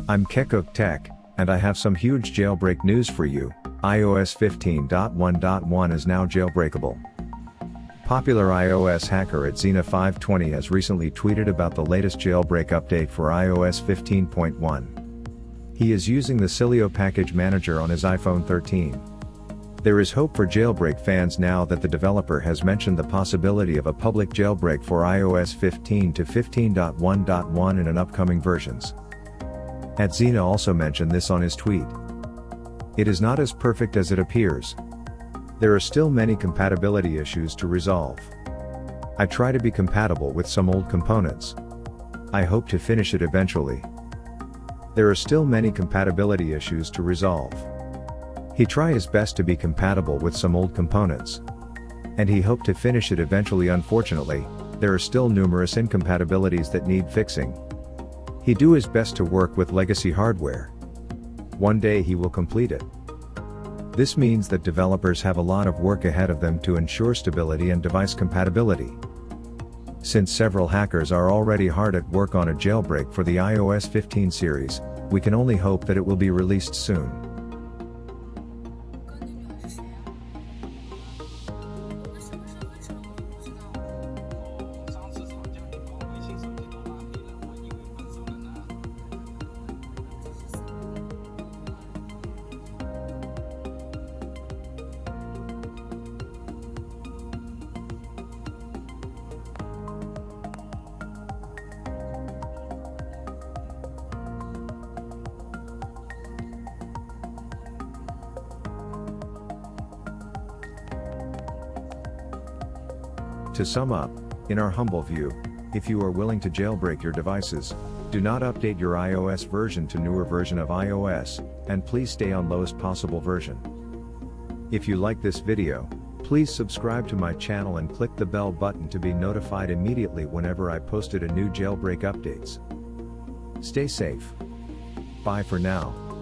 I'm Kekuk Tech, and I have some huge jailbreak news for you. iOS 15.1.1 is now jailbreakable. Popular iOS hacker at Xina 520 has recently tweeted about the latest jailbreak update for iOS 15.1. He is using the Sileo package manager on his iPhone 13. There is hope for jailbreak fans now that the developer has mentioned the possibility of a public jailbreak for iOS 15 to 15.1.1 in an upcoming versions. At Xina also mentioned this on his tweet. It is not as perfect as it appears. There are still many compatibility issues to resolve. I try to be compatible with some old components. I hope to finish it eventually. There are still many compatibility issues to resolve. He try his best to be compatible with some old components. And he hoped to finish it eventually. Unfortunately, there are still numerous incompatibilities that need fixing. He do his best to work with legacy hardware. One day he will complete it. This means that developers have a lot of work ahead of them to ensure stability and device compatibility. Since several hackers are already hard at work on a jailbreak for the iOS 15 series, we can only hope that it will be released soon. To sum up, in our humble view, if you are willing to jailbreak your devices, do not update your iOS version to newer version of iOS, and please stay on lowest possible version. If you like this video, please subscribe to my channel and click the bell button to be notified immediately whenever I posted a new jailbreak updates. Stay safe. Bye for now.